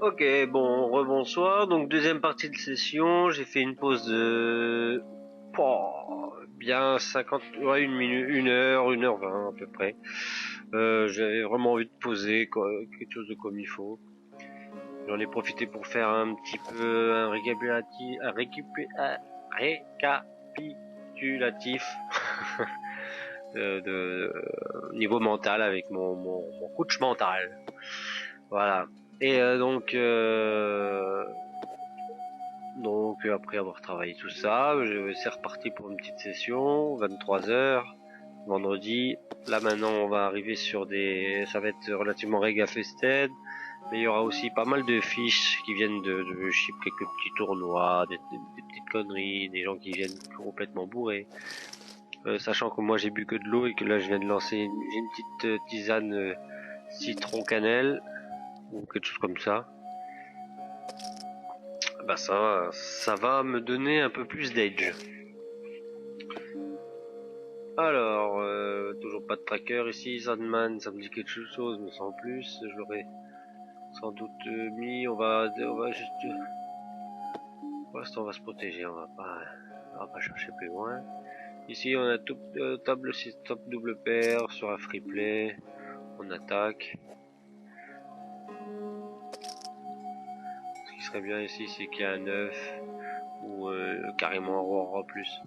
Ok, bon, rebonsoir. Donc deuxième partie de session, j'ai fait une pause de bien 50, ouais, une minute, 1 heure 20 à peu près. J'avais vraiment envie de poser quelque chose de comme il faut. J'en ai profité pour faire un petit peu un récapitulatif niveau mental avec mon coach mental. Voilà. Et donc après avoir travaillé tout ça, c'est reparti pour une petite session, 23 heures, vendredi. Là maintenant on va arriver sur ça va être relativement régafested, mais il y aura aussi pas mal de fiches qui viennent de je sais, quelques petits tournois, des petites conneries, des gens qui viennent complètement bourrés. Sachant que moi j'ai bu que de l'eau et que là je viens de lancer j'ai une petite tisane citron cannelle ou quelque chose comme ça. Bah ça va me donner un peu plus d'edge. Alors, toujours pas de tracker ici, Sandman, ça me dit quelque chose, mais sans plus, je l'aurais sans doute mis, on va juste, pour l'instant on va se protéger, on va pas chercher plus loin. Ici on a table stop double paire sur un free play, on attaque. Ce qui serait bien ici, c'est qu'il y a un 9 ou carrément un roi plus.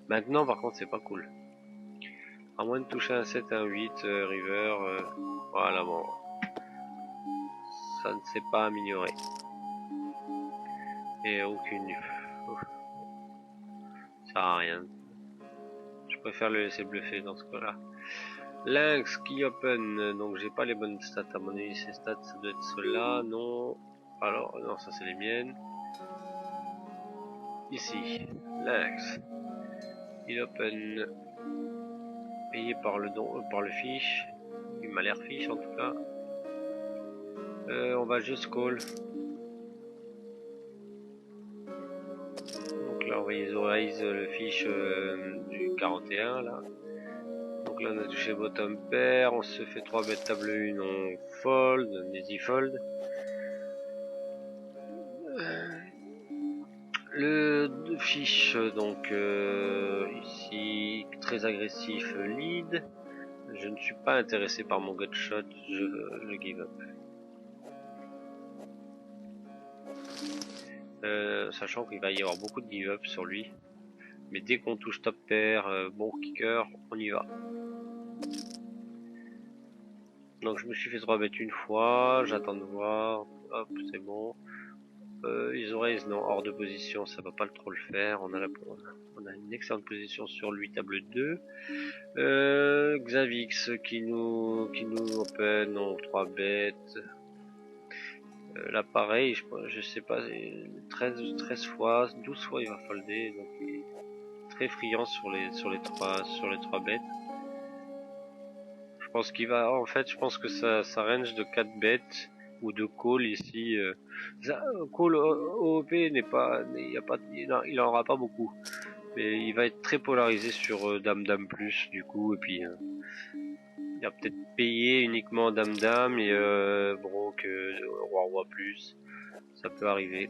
Maintenant par contre c'est pas cool. À moins de toucher un 7, un 8, river, voilà bon. Ça ne s'est pas amélioré. Et aucune. Ça sert à rien. Je préfère le laisser bluffer dans ce cas-là. Lynx qui open, donc j'ai pas les bonnes stats à mon avis. Ces stats, ça doit être ceux-là, non. Alors, non, ça c'est les miennes. Ici, Lynx. Il open. Payé par le don, par le fiche. Il m'a l'air fiche en tout cas. On va juste call. Donc là on va isolise le fiche du 41 là. Donc là on a touché bottom pair, on se fait 3 bêtes table 1, on fold, on easy fold. Le fiche donc ici très agressif lead. Je ne suis pas intéressé par mon gutshot, je give up. Sachant qu'il va y avoir beaucoup de give up sur lui. Mais dès qu'on touche top pair, bon kicker, on y va. Donc je me suis fait 3 bêtes une fois, j'attends de voir, hop c'est bon. Isoraise non, hors de position, ça va pas trop le faire, on a une excellente position sur lui, table 2. Xavix qui nous open, non, 3 bêtes. Là pareil, je sais pas, 13 fois, 12 fois il va folder, donc il est très friand sur les 3 bêtes. Je pense qu'il va, en fait, je pense que ça range de 4 bêtes ou de call ici. Call OOP n'est pas, il en aura pas beaucoup, mais il va être très polarisé sur Dame Dame plus du coup, et puis il va peut-être payer uniquement Dame Dame et Broc Roi Roi plus, ça peut arriver.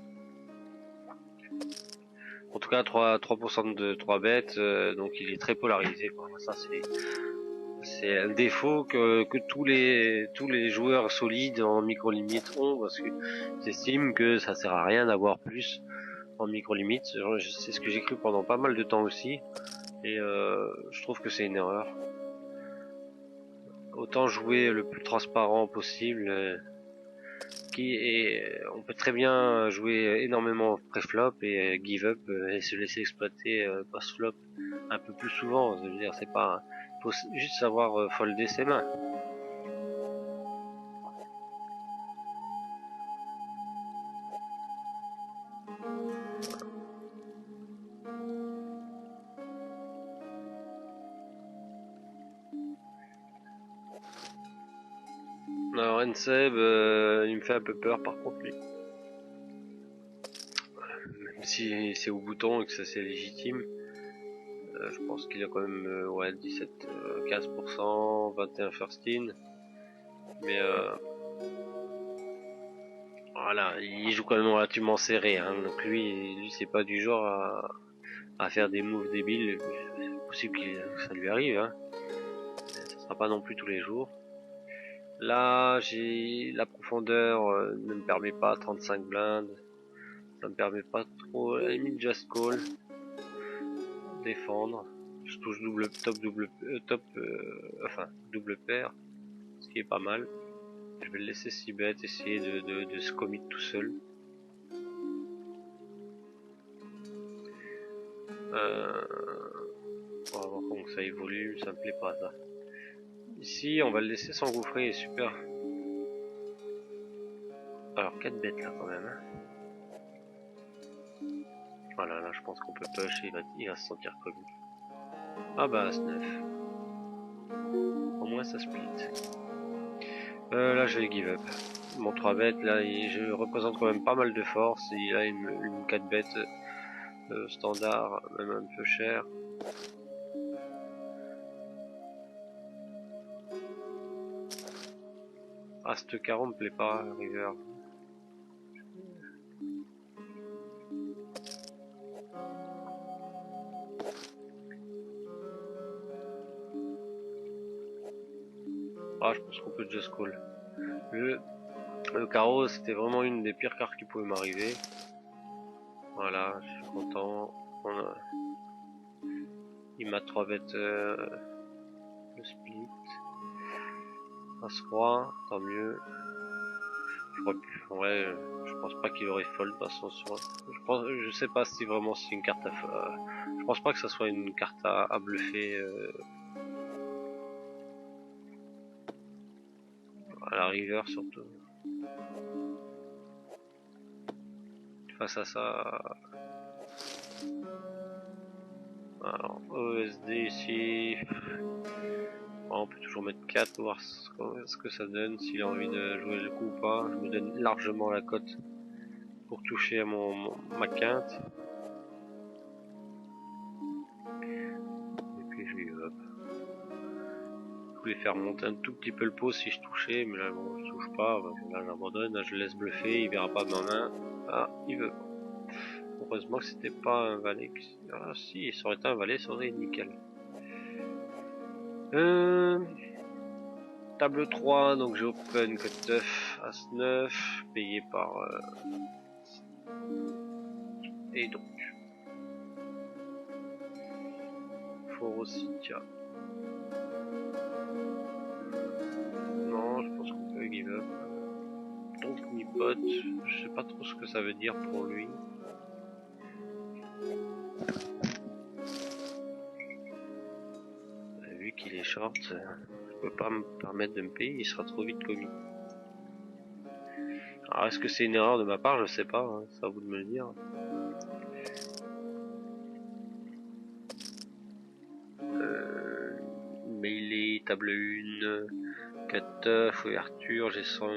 En tout cas 3% de 3 bêtes, donc il est très polarisé. Ça c'est un défaut que tous les joueurs solides en micro limite ont, parce que j'estime que ça sert à rien d'avoir plus en micro limite. C'est ce que j'ai cru pendant pas mal de temps aussi, et je trouve que c'est une erreur. Autant jouer le plus transparent possible, on peut très bien jouer énormément pré-flop et give up et se laisser exploiter post-flop un peu plus souvent. Je veux dire, c'est pas, faut juste savoir folder ses mains. Alors Enseb, il me fait un peu peur par contre lui. Même si c'est au bouton et que ça c'est légitime, je pense qu'il a quand même ouais 17, 15%, 21 first in. Mais voilà, il joue quand même relativement serré, hein. Donc lui c'est pas du genre à faire des moves débiles. C'est possible que ça lui arrive, hein. Ça sera pas non plus tous les jours. Là, j'ai la profondeur ne me permet pas 35 blindes. Ça me permet pas trop. À la limite, just call. Défendre. Je touche enfin double paire, ce qui est pas mal. Je vais le laisser si bête, essayer de se commit tout seul. On va voir comment ça évolue, ça me plaît pas ça. Ici, on va le laisser s'engouffrer, super. Alors 4 bêtes là quand même. Hein. Voilà, là je pense qu'on peut push et il va se sentir commis. Ah bah As-9. Au moins ça split. Là je vais give up. Mon 3 bêtes là, je représente quand même pas mal de force. Et là une 4 bêtes standard, même un peu cher. Ah, ce carreau me plaît pas, River. Ah, je pense qu'on peut just call. Le carreau, c'était vraiment une des pires cartes qui pouvaient m'arriver. Voilà, je suis content. Il m'a 3 bêtes le split. As-Roi, tant mieux. Ouais, je pense pas qu'il aurait fold de toute façon. Je sais pas si vraiment c'est une carte je pense pas que ça soit une carte à bluffer. À la river surtout. Face à ça. Alors, OSD ici. Bon, on peut toujours mettre 4 pour voir ce que ça donne, s'il a envie de jouer le coup ou pas. Je me donne largement la cote pour toucher à ma quinte. Et puis je lui hop. Je voulais faire monter un tout petit peu le pot si je touchais, mais là bon, je touche pas. Là j'abandonne, là je laisse bluffer, il verra pas ma main. Ah, il veut. Heureusement que c'était pas un valet. Ah si, ça aurait été un valet, ça aurait été nickel. Table 3, donc j'ai open cut-off As-9, payé par... Et donc... Forositia. Non, je pense qu'on peut give up. Donc mi pote, je sais pas trop ce que ça veut dire pour lui. Vu qu'il est short, je peux pas me permettre de me payer, il sera trop vite commis. Alors est-ce que c'est une erreur de ma part? Je sais pas, hein, c'est à vous de me le dire. Melee, table 1, cut-off, ouverture, j'ai 100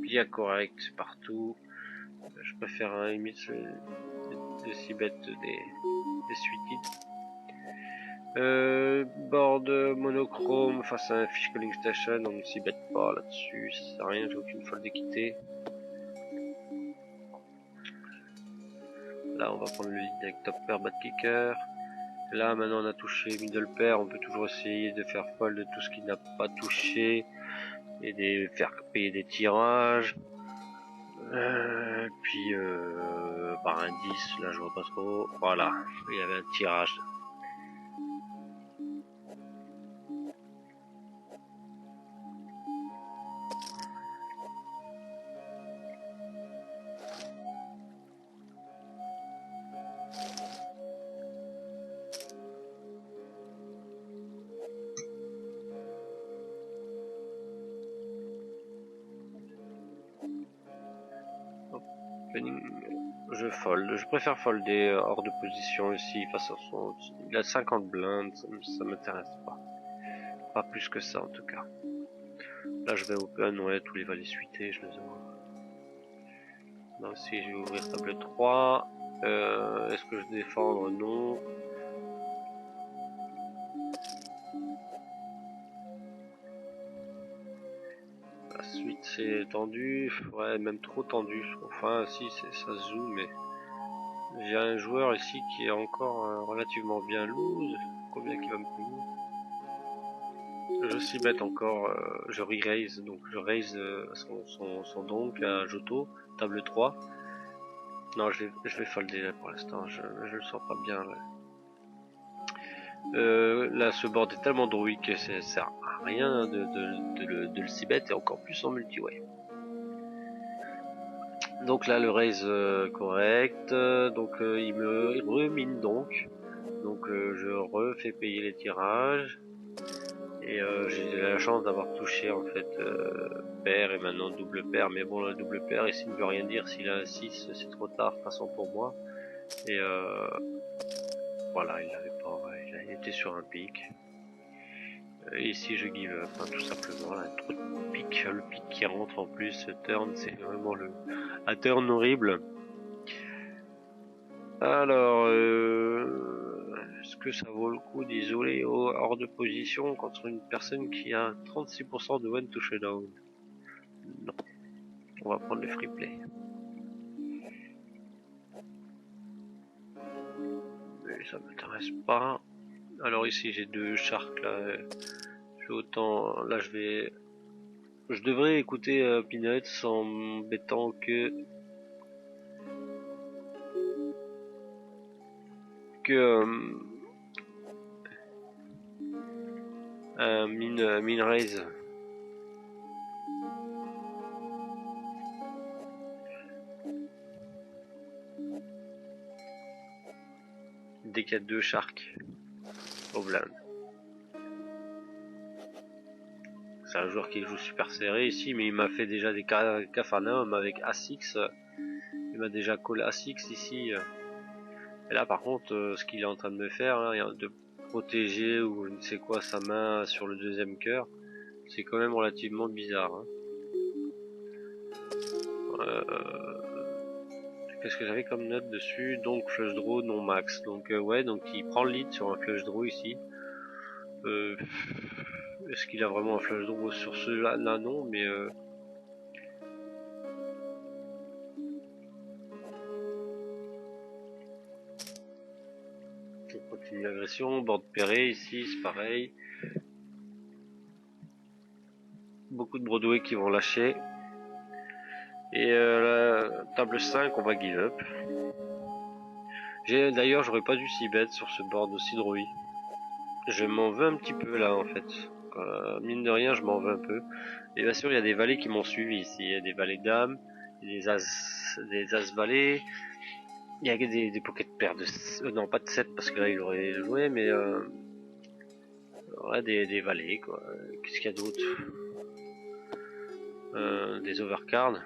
bien correct partout. Je préfère un limite des 6 bêtes des suited. Board monochrome face à un fish calling station, on ne s'y bête pas là-dessus, ça sert à rien, j'ai aucune folle d'équité. Là on va prendre le lead avec top pair, bad kicker. Là maintenant on a touché middle pair, on peut toujours essayer de faire fold de tout ce qui n'a pas touché et de faire payer des tirages. Puis par un 10, là je vois pas trop, voilà, il y avait un tirage. Je fold, je préfère folder hors de position ici face à son... Il a 50 blindes, ça m'intéresse pas. Pas plus que ça en tout cas. Là je vais open, ouais, tous les valets suités, je les vois. Là aussi je vais ouvrir table 3. Est-ce que je défendre? Non. La suite c'est tendu, ouais même trop tendu. Enfin si ça se joue, mais j'ai un joueur ici qui est encore relativement bien loose. Combien qu'il va me payer? Je s'y bête encore, je re-raise, donc je raise son donk à Joto, table 3. Non, je vais folder là pour l'instant, je le sens pas bien là. Là ce board est tellement druide que ça sert à rien de le s'y bet, et encore plus en multi-way. Donc là le raise correct, donc il me remine donc je refais payer les tirages. Et j'ai la chance d'avoir touché en fait paire et maintenant double paire, mais bon, le double paire ici ne veut rien dire. S'il a un 6, c'est trop tard, de toute façon pour moi. Et voilà, il l'avait pas, il était sur un pic. Et ici je give up, hein, tout simplement. Là, trop de pic, le pic qui rentre en plus, ce turn, c'est vraiment un turn horrible. Alors, est-ce que ça vaut le coup d'isoler hors de position contre une personne qui a 36% de one to showdown? Non. On va prendre le free play. Mais ça m'intéresse pas. Alors ici j'ai deux sharks là. Autant là je devrais écouter Peanuts en m'embêtant que un mine raise. Dès qu'il y a deux sharks au blind. C'est un joueur qui joue super serré ici, mais il m'a fait déjà des Capharnaüm avec A6. Il m'a déjà call A6 ici. Et là par contre, ce qu'il est en train de me faire, hein, de protéger ou je ne sais quoi sa main sur le deuxième cœur, c'est quand même relativement bizarre. Hein. Qu'est-ce que j'avais comme note dessus? Donc flush draw non max. Donc ouais, donc il prend le lead sur un flush draw ici. Est-ce qu'il a vraiment un flush draw sur ceux-là? Là non, mais on continue l'agression. Board pairé ici, c'est pareil. Beaucoup de Broadway qui vont lâcher. Et la table 5, on va give up. D'ailleurs, j'aurais pas dû s'y bet sur ce board aussi droïde. Je m'en veux un petit peu là en fait. Mine de rien, je m'en veux un peu. Et bien sûr, il y a des valets qui m'ont suivi ici. Il y a des valets dames, des as valets. Il y a des pocket paires de... non, pas de 7 parce que là, il aurait joué, mais... ouais, des valets, quoi. Qu'est-ce qu'il y a d'autre? Des overcards.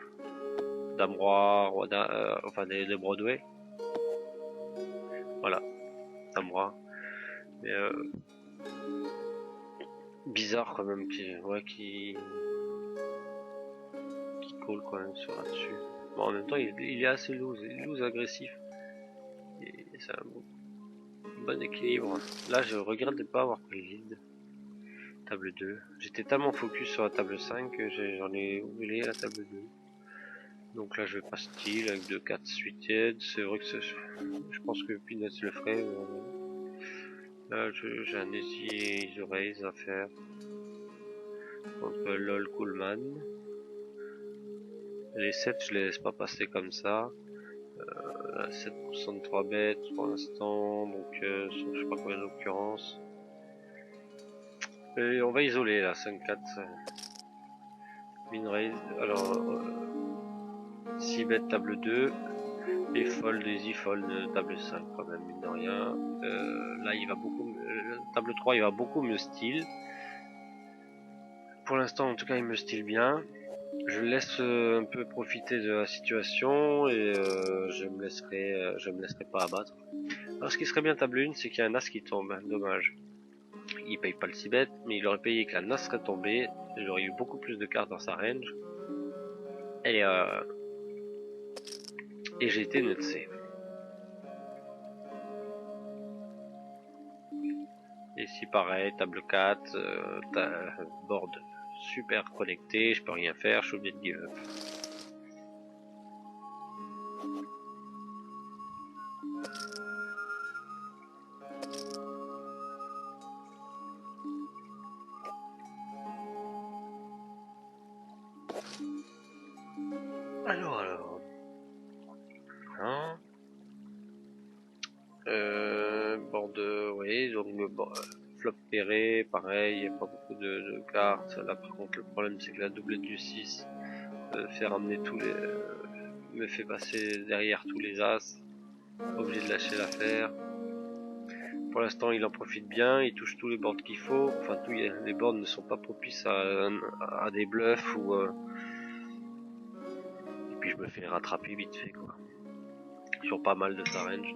Dame roi, roi enfin des Broadway. Voilà. Dame roi. Mais bizarre quand même, qui call quand même sur là-dessus. Bon, en même temps, il est assez loose agressif. Et c'est un bon équilibre. Là, je regrette de ne pas avoir pris lead. Table 2. J'étais tellement focus sur la table 5 que j'en ai oublié la table 2. Donc là, je vais pas style avec 2, 4 suited. C'est vrai que je pense que Peanuts le ferait. Là, j'ai un easy raise à faire contre LOL Coolman. Les 7, je les laisse pas passer comme ça. 7% de 3 bêtes pour l'instant, donc je sais pas combien d'occurrences. Et on va isoler là, 5-4. Min raise, alors 6 bêtes table 2 et fold, easy fold table 5 quand même, mine de rien. Là il va beaucoup, table 3 il va beaucoup me style. Pour l'instant en tout cas il me style bien. Je laisse un peu profiter de la situation et je me laisserai pas abattre. Alors ce qui serait bien table 1, c'est qu'il y a un as qui tombe, dommage. Il paye pas le 6 bet, mais il aurait payé que la nas serait tombée, il aurait eu beaucoup plus de cartes dans sa range. Et j'ai été nutsé. Ici pareil, table 4, board super connecté, je peux rien faire, je suis obligé de give up. Alors. Hein, bord de... Oui, donc bon, flop pairé, pareil, il n'y a pas beaucoup de cartes. Là par contre le problème c'est que la doublette du 6 fait ramener tous les... me fait passer derrière tous les as. Obligé de lâcher l'affaire. Pour l'instant il en profite bien, il touche tous les boards qu'il faut. Enfin les boards ne sont pas propices à des bluffs ou... Et puis je me fais rattraper vite fait quoi. Sur pas mal de sa range.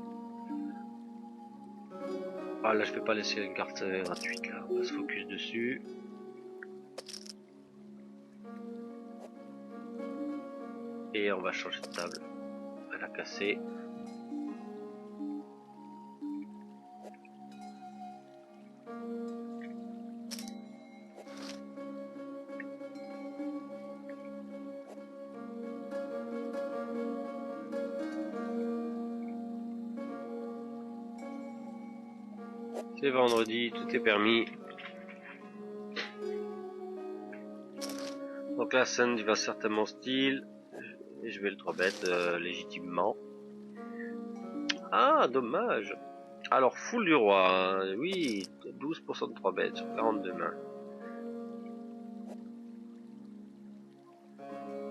Ah là je vais pas laisser une carte gratuite là, on va se focus dessus. Et on va changer de table. Elle a cassé. C'est vendredi, tout est permis. Donc là, Sand va certainement style. Et je vais le 3-bet légitimement. Ah, dommage. Alors, full du roi. Hein. Oui, 12% de 3-bet sur 42 mains.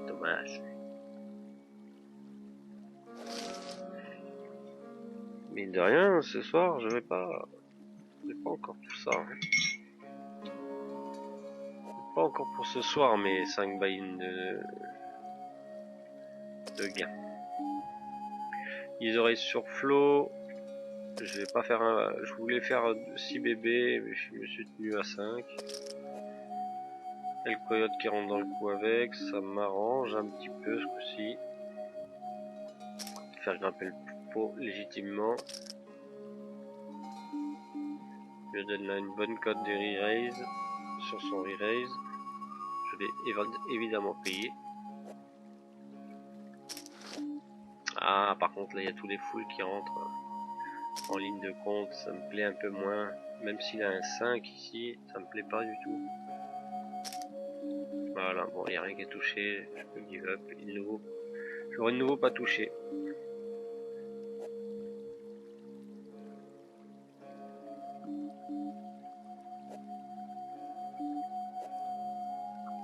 Dommage. Mine de rien, ce soir, je vais pas encore tout ça. Hein. Pas encore pour ce soir, mais 5 buy-in de gain. Ils auraient sur flow. Je vais pas faire un... Je voulais faire 6 bébés, mais je me suis tenu à 5. Et le coyote qui rentre dans le coup avec, ça m'arrange un petit peu ce coup-ci. Faire grimper le pot légitimement. Je lui donne là une bonne cote de re-raise. Sur son re-raise. Je vais évidemment payer. Ah, par contre là il y a tous les foules qui rentrent en ligne de compte, ça me plaît un peu moins. Même s'il a un 5 ici, ça me plaît pas du tout. Voilà, bon, il n'y a rien qui est touché, je peux give up. J'aurais de nouveau pas touché.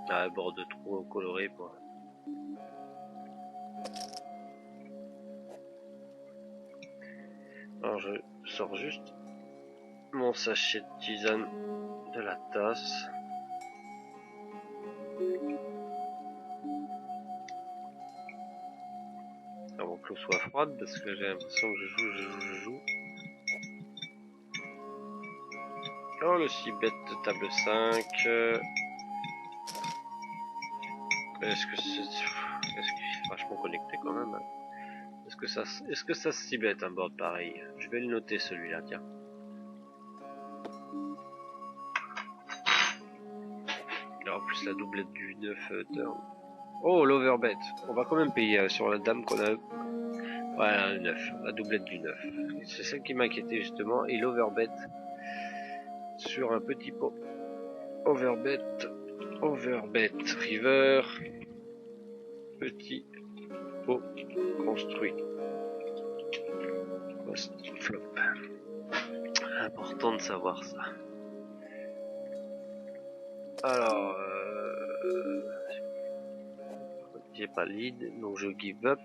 Ah, bord de trop coloré pour... Alors je sors juste mon sachet de tisane de la tasse. Avant que l'eau soit froide parce que j'ai l'impression que je joue. Oh, le 6 bête de table 5. Est-ce que c'est vachement connecté quand même hein. Est-ce que ça se 6 bête un board pareil? Je vais le noter celui-là, tiens. Alors, en plus la doublette du 9 turn. Oh, l'overbet. On va quand même payer sur la dame qu'on a. Voilà, le 9. La doublette du 9. C'est celle qui m'inquiétait justement. Et l'overbet sur un petit pot. Overbet. Overbet river. Petit pot construit. Flop. Important de savoir ça. Alors, j'ai pas lead, donc je give up.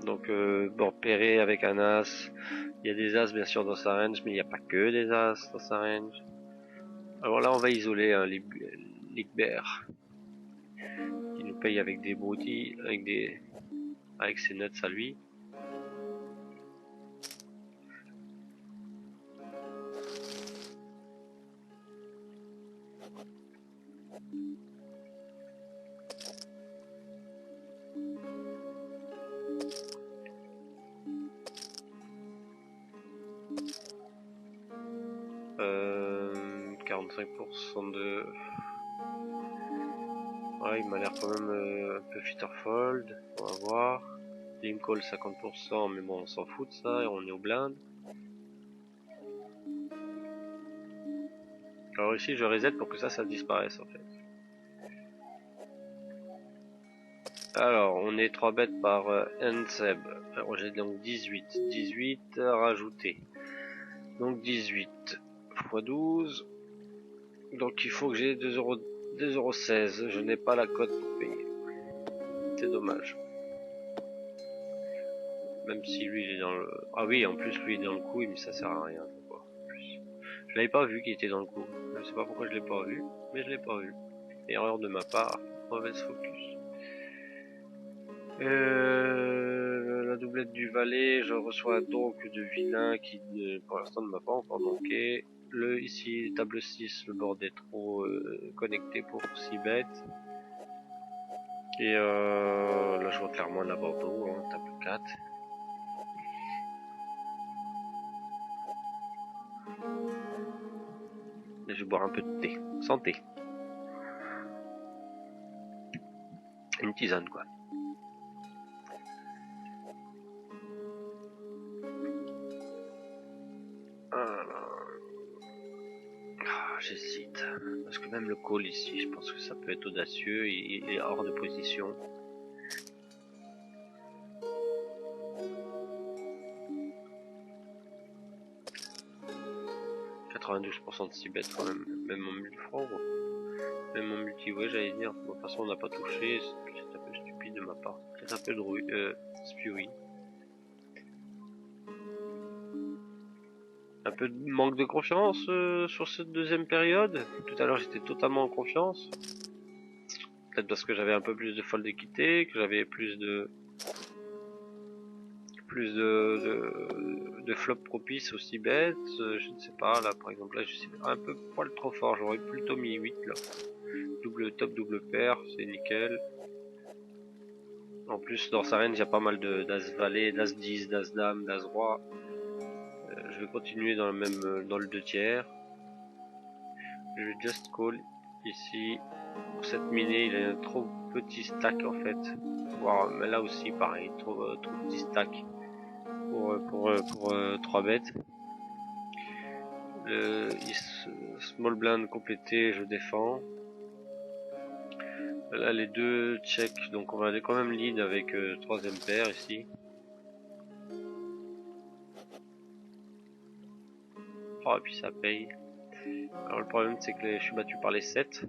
Donc, bon, pairé avec un as. Il y a des as bien sûr dans sa range, mais il n'y a pas que des as dans sa range. Alors là, on va isoler un Ligbert qui nous paye avec des booty, avec ses nuts à lui. 55% de... Ouais, il m'a l'air quand même un peu Fitterfold, on va voir. Lincoln 50%, mais bon on s'en fout de ça, on est au blind. Alors ici je reset pour que ça disparaisse en fait. Alors on est 3 bêtes par Nseb. Alors j'ai donc 18 à rajouter. Donc 18 x 12. Donc il faut que j'ai 2,16€. Je n'ai pas la cote pour payer. C'est dommage. Même si lui il est dans le... Ah oui, en plus lui il est dans le coup, mais ça sert à rien. Je l'avais pas vu qu'il était dans le coup. Je sais pas pourquoi je l'ai pas vu, mais je l'ai pas vu. Erreur de ma part, mauvaise focus. La doublette du valet, je reçois donc de vilain qui pour l'instant ne m'a pas encore manqué. Ici, table 6, le board est trop connecté pour 6 bêtes. Et là je vois clairement un abandon, hein, table 4. Et je vais boire un peu de thé. Santé. Une tisane quoi. J'hésite. Parce que même le call ici, je pense que ça peut être audacieux. Il est hors de position. « 92% de 6 bêtes quand même. Même en multi-franc. Même en multi-way, j'allais dire. De toute façon, on n'a pas touché. C'est un peu stupide de ma part. Peut-être un peu de Spury. Un peu de manque de confiance sur cette deuxième période. Tout à l'heure, j'étais totalement en confiance. Peut-être parce que j'avais un peu plus de fold d'équité, que j'avais plus de flop propices aussi bêtes, je ne sais pas, là par exemple là je suis un peu poil trop fort, j'aurais plutôt mis 8 là. Double top, double paire, c'est nickel. En plus dans sa range il y a pas mal d'as valet, d'as 10, d'as dame, d'as roi. Je vais continuer dans le 2 tiers. Je vais just call ici. Pour cette minée, il a un trop petit stack en fait. Voire, mais là aussi pareil, trop petit stack pour 3 bêtes. Small blind complété, je défends. Là les deux check, donc on va aller quand même lead avec troisième paire ici. Oh et puis ça paye. Alors le problème c'est que je suis battu par les 7.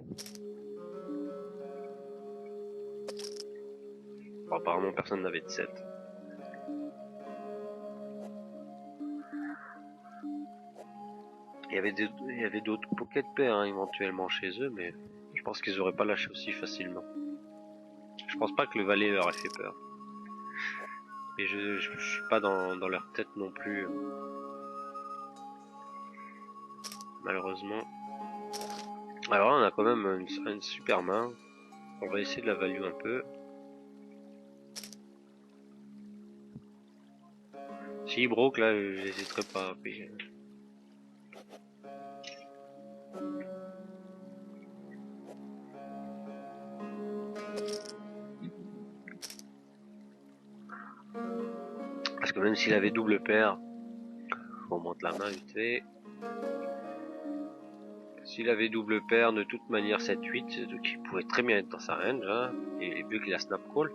Bon, apparemment personne n'avait de 7. Il y avait d'autres pocket pairs hein, éventuellement chez eux, mais je pense qu'ils auraient pas lâché aussi facilement. Je pense pas que le valet leur ait fait peur. Et je suis pas dans leur tête non plus. Malheureusement. Alors là on a quand même une super main. On va essayer de la value un peu. Si il broke là, j'hésiterai pas à payer. Parce que même s'il avait double paire, on monte la main vite fait. S'il avait double paire, de toute manière 7-8, donc il pouvait très bien être dans sa range, hein, et vu qu'il a snap call,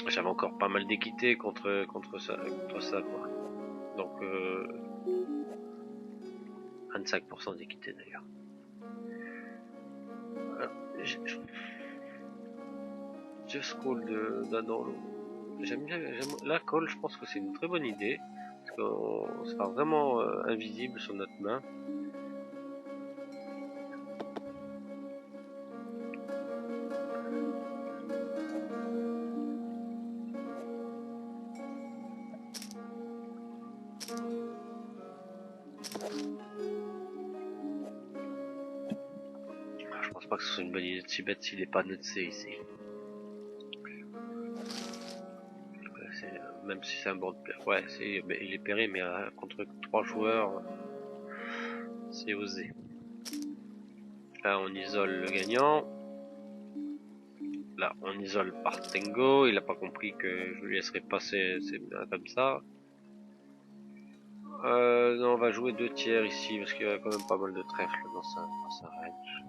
j'avais encore pas mal d'équité contre ça quoi. Donc 25% d'équité d'ailleurs. Just call d'Adon. J'aime bien, la call, je pense que c'est une très bonne idée, parce qu'on sera vraiment invisible sur notre main. Je pense pas que ce soit une bonne idée de s'y bête s'il est pas nutsé ici. Même si c'est un board pair. Ouais, il est pairé, mais contre 3 joueurs, C'est osé. Là on isole le gagnant. Là on isole par Tengo. Il a pas compris que je lui laisserai passer, c'est bien comme ça. Non, on va jouer 2 tiers ici parce qu'il y a quand même pas mal de trèfles dans sa range.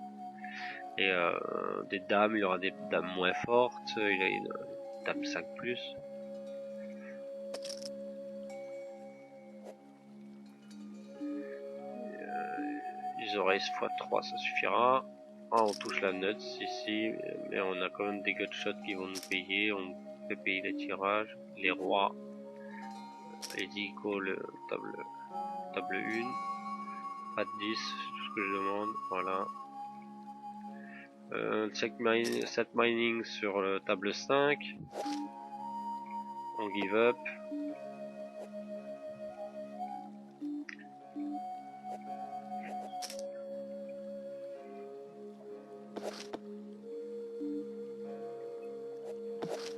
Et des dames, il y aura des dames moins fortes. Il a une dame 5+. Les oreilles x3 ça suffira. Ah, on touche la nuts ici, mais on a quand même des gutshots qui vont nous payer. On fait payer les tirages, les rois, les icônes, le table 1, pas de 10, c'est tout ce que je demande. Voilà. Set mining sur le table 5. On give up.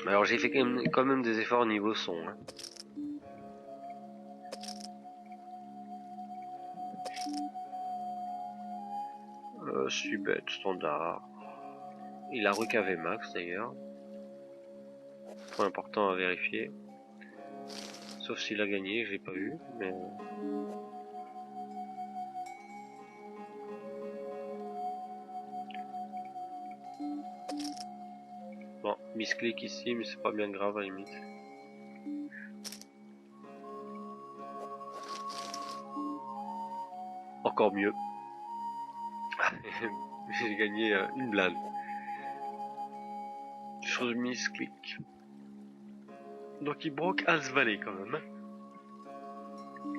Alors j'ai fait quand même des efforts au niveau son. Hein. Je suis bête, standard. Il a recavé max d'ailleurs. Point important à vérifier. Sauf s'il a gagné, j'ai pas vu, mais... Bon, misclick ici, mais c'est pas bien grave à la limite. Encore mieux. J'ai gagné une blinde. Chose misclick. Donc il broque As Valley quand même.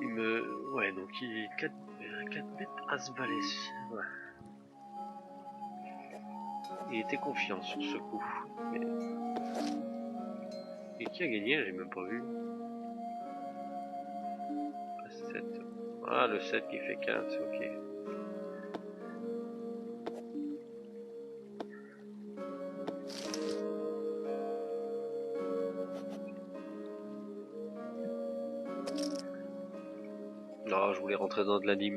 Il me... Ouais, donc il... 4 bêtes As Valley. Ouais. Il était confiant sur ce coup. Mais... Et qui a gagné? J'ai même pas vu. 7. Ah, le 7 qui fait 4, c'est ok. Non, je voulais rentrer dans de la lime.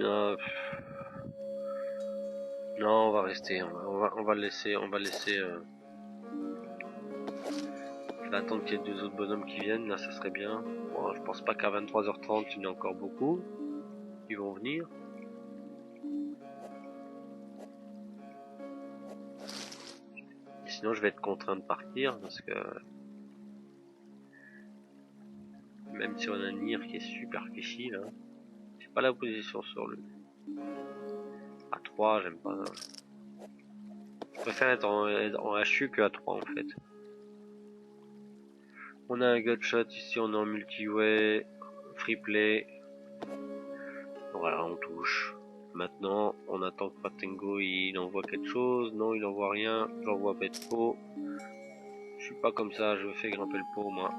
Non, on va rester. On va le laisser. On va laisser. Je vais attendre qu'il y ait 2 autres bonhommes qui viennent. Là, ça serait bien. Bon, je pense pas qu'à 23h30, il y en a encore beaucoup qui vont venir. Et sinon, je vais être contraint de partir parce que même si on a un Nir qui est super fishy là, j'ai pas la position sur lui. À 3, j'aime pas. Je préfère être en HU que à 3 en fait. On a un gutshot ici, on est en multi-way, free play. Voilà, on touche. Maintenant, on attend que Patengo il envoie quelque chose. Non, il envoie rien. J'envoie bête pot. Je suis pas comme ça, je fais grimper le pot moi.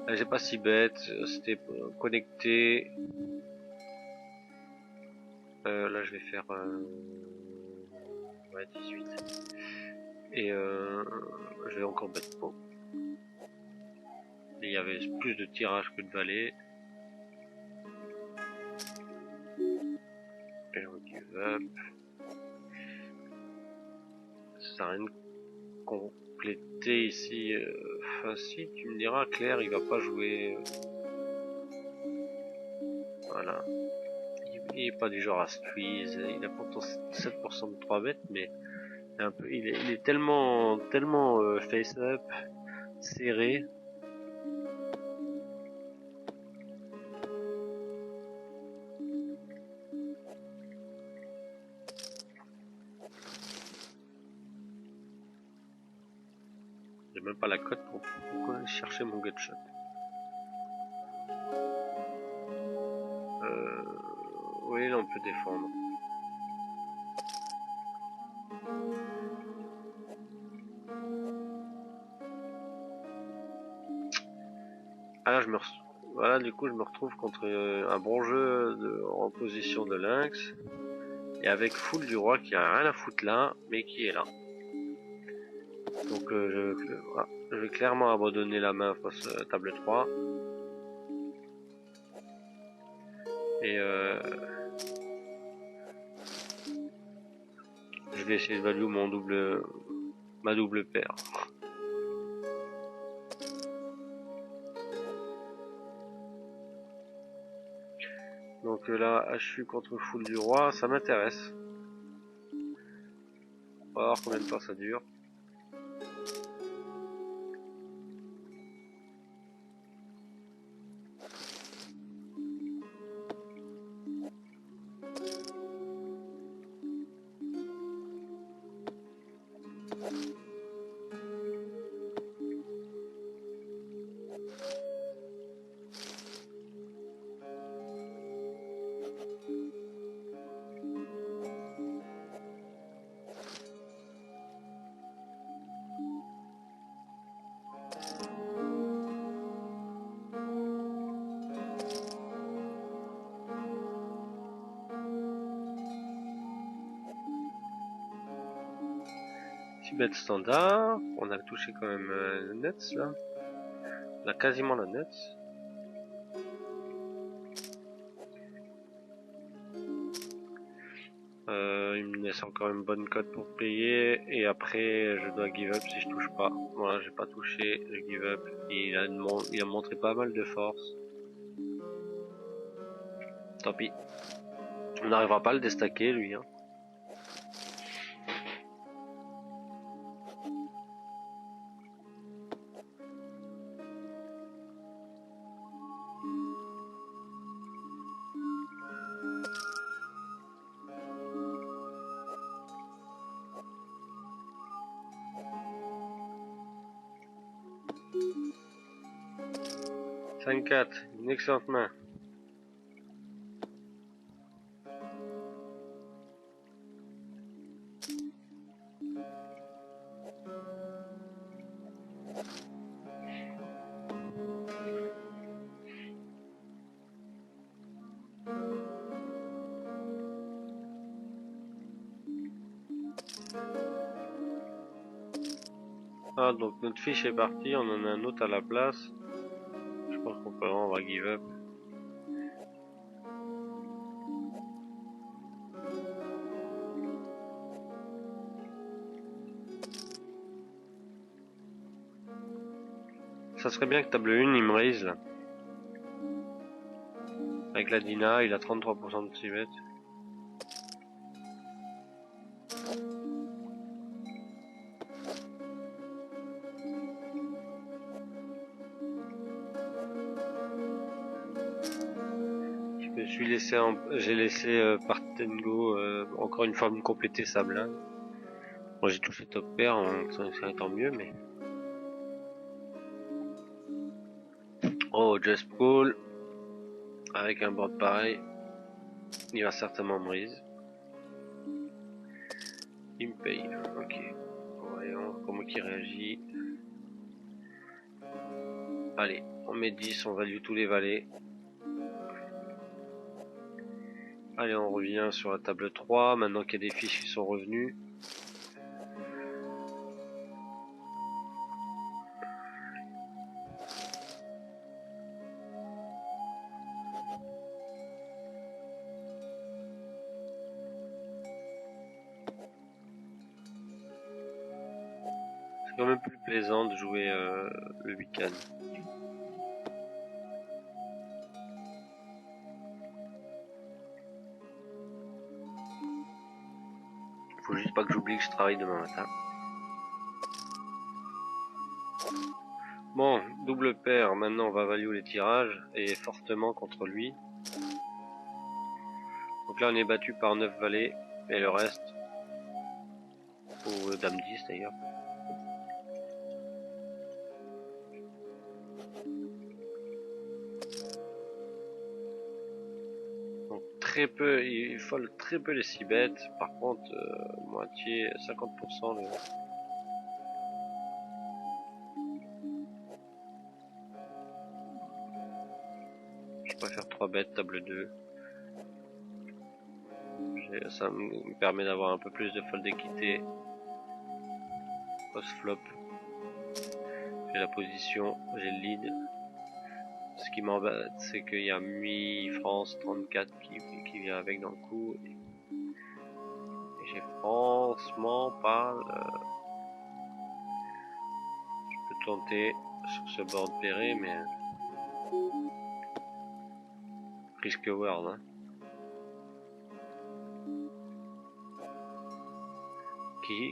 J'ai pas si bête, c'était connecté. Là je vais faire ouais, 18. Et je vais encore bête pot. Et il y avait plus de tirage que de valet. Et on give up. Ça sert à rien de compléter ici. Enfin si, tu me diras, Claire il va pas jouer. Voilà. Il est pas du genre à squeeze. Il a pourtant 7% de 3 bêtes, mais un peu, il est tellement face up, serré. J'ai même pas la cote pour aller chercher mon gutshot. Oui, là on peut défendre. Ah là, voilà, du coup je me retrouve contre un bon jeu en position de lynx et avec full du roi qui a rien à foutre là, mais qui est là. Donc je vais clairement abandonner la main face à table 3. Et je vais essayer de value ma double paire. Donc là, HU contre full du roi, ça m'intéresse. On va voir combien de temps ça dure. Bet standard, on a touché quand même le nuts là. On a quasiment la nuts. Il me laisse encore une bonne cote pour payer et après je dois give up si je touche pas. Voilà, j'ai pas touché, je give up. Il a montré pas mal de force. Tant pis. On n'arrivera pas à le déstacker lui. Hein. « 5-4, une excellente main. Ah, donc notre fiche est partie, on en a un autre à la place. Je pense on va give up. Ça serait bien que table 1 il me raise là. Avec la Dina, il a 33% de cibet. J'ai laissé Partengo encore une fois me compléter sa blinde. Bon, j'ai touché top pair, ça serait tant mieux, mais. Oh, Just Paul. Avec un board pareil, il va certainement me raise. Il me paye, ok. Voyons comment il réagit. Allez, on met 10, on value tous les valets. Allez, on revient sur la table 3, maintenant qu'il y a des fiches qui sont revenues. C'est quand même plus plaisant de jouer le week-end. Faut juste pas que j'oublie que je travaille demain matin. Bon, double paire, maintenant on va value les tirages et fortement contre lui. Donc là on est battu par 9 valets et le reste, ou dame 10 d'ailleurs. Donc très peu, il fold très peu les 6 bêtes, par contre moitié, 50% le... Je préfère 3 bêtes, table 2. Ça me permet d'avoir un peu plus de fold d'équité. Post flop. J'ai la position, j'ai le lead. Ce qui m'embête, c'est qu'il y a Mi France 34 qui vient avec dans le coup. Et j'ai franchement pas... Je peux tenter sur ce board Perret, mais... Risque World, hein.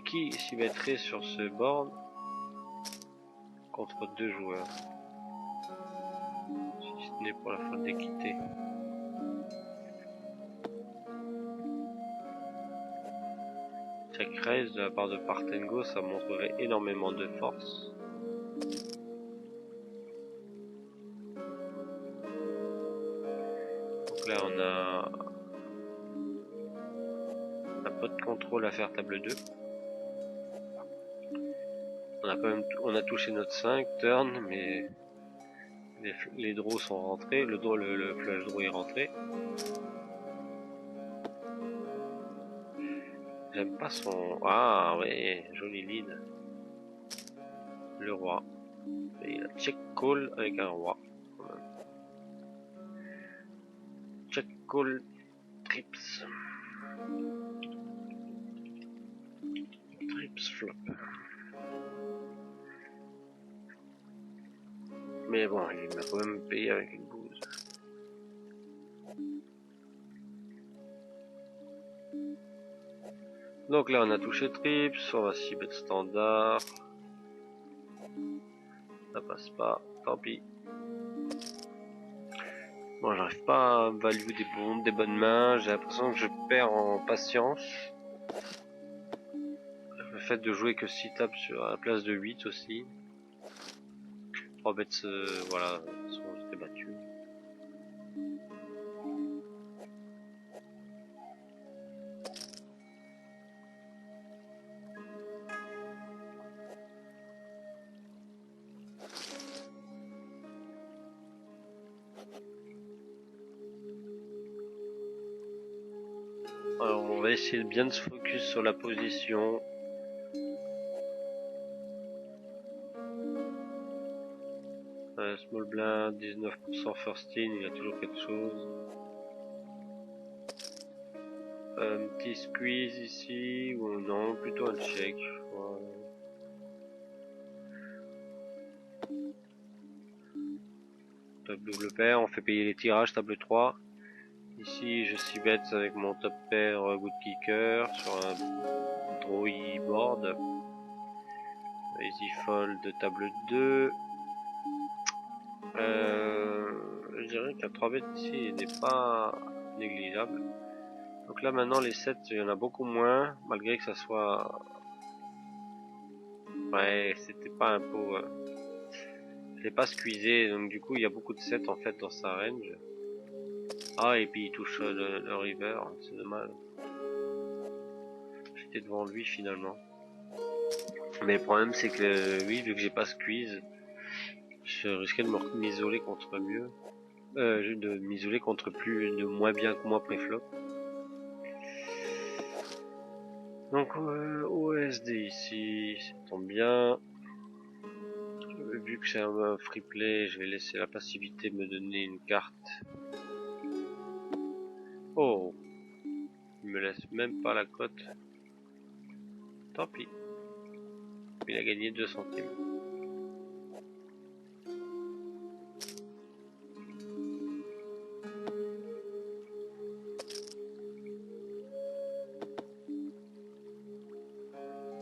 Qui s'y mettrait sur ce board contre 2 joueurs, si ce n'est pour la faute d'équité. Check raise de la part de Partengo, ça montrerait énormément de force. Donc là on a un peu de contrôle à faire table 2. On a touché notre 5 turn, mais les draws sont rentrés, le flush draw est rentré. J'aime pas son... Ah ouais, joli lead. Le roi. Et il a check call avec un roi. Check call trips. Trips flop. Mais bon, il m'a quand même payé avec une bouse. Donc là on a touché trips, on va 6 bet standard. Ça passe pas, tant pis. Bon, j'arrive pas à value des bonnes mains, j'ai l'impression que je perds en patience. Le fait de jouer que 6 tables sur la place de 8 aussi. 3 bêtes, voilà, j'étais battu. Alors on va essayer de bien se focus sur la position. Small blind, 19% first in, il y a toujours quelque chose. Un petit squeeze ici, ou non, plutôt un check. Voilà. Table double paire, on fait payer les tirages, table 3. Ici je 6 bet avec mon top pair good kicker sur un drawy board. Easy fold de table 2. Je dirais qu'un 3 bet ici n'est pas négligeable. Donc là maintenant les 7 il y en a beaucoup moins, malgré que ça soit... Ouais, c'était pas un pot... Je l'ai pas squeezé, donc du coup il y a beaucoup de 7 en fait dans sa range. Ah, et puis il touche le river, c'est dommage. J'étais devant lui finalement. Mais le problème c'est que oui, vu que j'ai pas squeeze, je risquais de m'isoler contre mieux. De m'isoler contre de moins bien que moi pré-flop. Donc OSD ici, ça tombe bien. Vu que c'est un free play, je vais laisser la passivité me donner une carte. Oh, il me laisse même pas la cote. Tant pis. Il a gagné 2 centimes.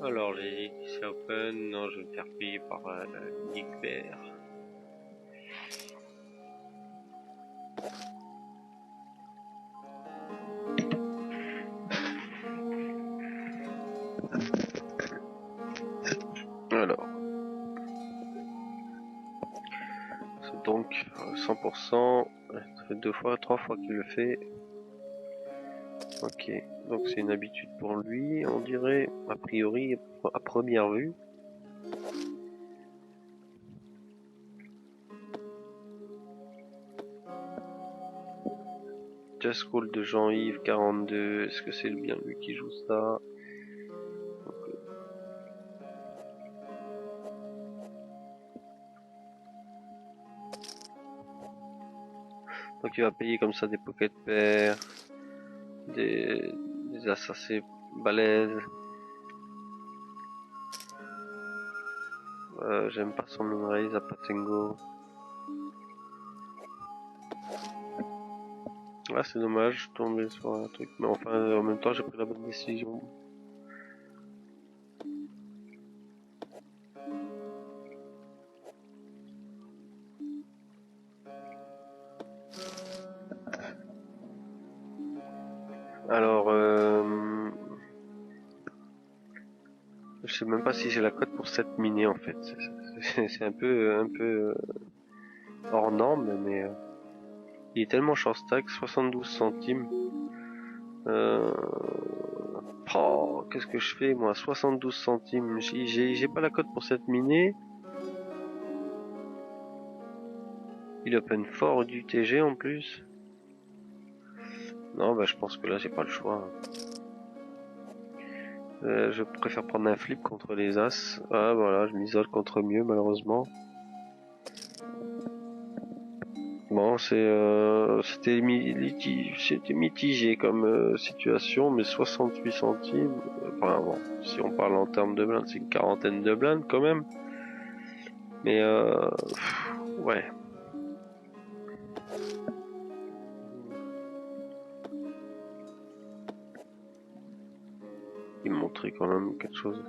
Alors les c'est open, non je vais me faire payer par Nick Bear. Alors c'est donc 100%, ça fait 2 fois, 3 fois qu'il le fait. Ok, donc c'est une habitude pour lui, on dirait, a priori, à première vue. Just Call de Jean-Yves 42, est-ce que c'est bien lui qui joue ça? Donc il va payer comme ça des pocket pairs, des assassins balèzes. J'aime pas son moonrise à Patengo. Ah c'est dommage, je suis tombé sur un truc, mais enfin en même temps j'ai pris la bonne décision. Alors je sais même pas si j'ai la cote pour cette minée en fait. C'est un peu hors norme, mais il est tellement short stack, 72 centimes. Oh, qu'est-ce que je fais moi, 72 centimes. J'ai pas la cote pour cette minée. Il open fort du TG en plus. Non, bah je pense que là j'ai pas le choix. Je préfère prendre un flip contre les as. Ah voilà, je m'isole contre mieux malheureusement. Bon, c'était mitigé comme situation, mais 68 centimes. Enfin bon, si on parle en termes de blindes, c'est une quarantaine de blindes quand même. Mais ouais. Il me montrait quand même quelque chose.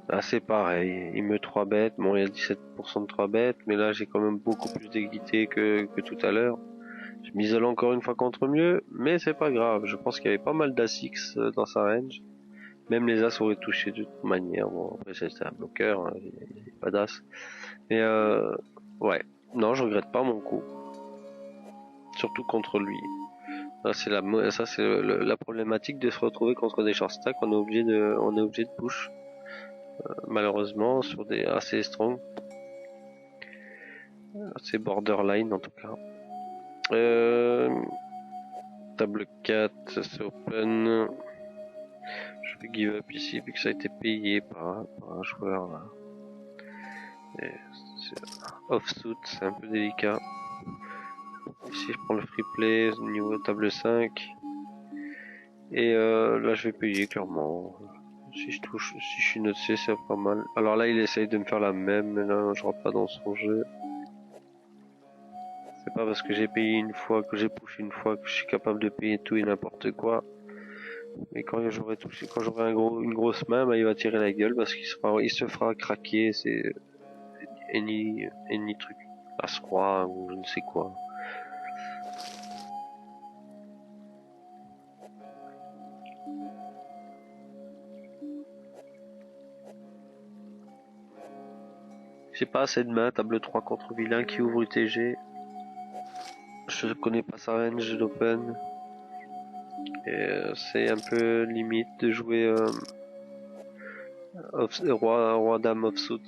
Là c'est pareil, il me 3 bêtes, bon il y a 17% de 3 bêtes, mais là j'ai quand même beaucoup plus d'équité que tout à l'heure. Je m'isole encore une fois contre mieux, mais c'est pas grave, je pense qu'il y avait pas mal d'As-X dans sa range. Même les As auraient touché de toute manière, bon après c'était un bloqueur, hein, il n'y a pas d'As. Mais ouais, non je regrette pas mon coup. Surtout contre lui. Ça c'est la problématique de se retrouver contre des short stacks, on est obligé de push. Malheureusement sur des assez strong. C'est borderline en tout cas. Table 4, c'est open. Je vais give up ici vu que ça a été payé par un joueur là. Offsuit, c'est un peu délicat. Ici je prends le free play, niveau table 5. Et là je vais payer clairement. Si je suis noté c'est pas mal. Alors là il essaye de me faire la même, mais là je rentre pas dans son jeu. C'est pas parce que j'ai payé une fois, que j'ai push une fois, que je suis capable de payer tout et n'importe quoi. Mais quand j'aurai touché, quand j'aurai une grosse main, bah, il va tirer la gueule parce il se fera craquer. C'est any truc, As-Roi ou je ne sais quoi. J'ai pas assez de mains, table 3 contre vilain qui ouvre UTG. Je connais pas sa range d'open. Et c'est un peu limite de jouer roi dame offsuit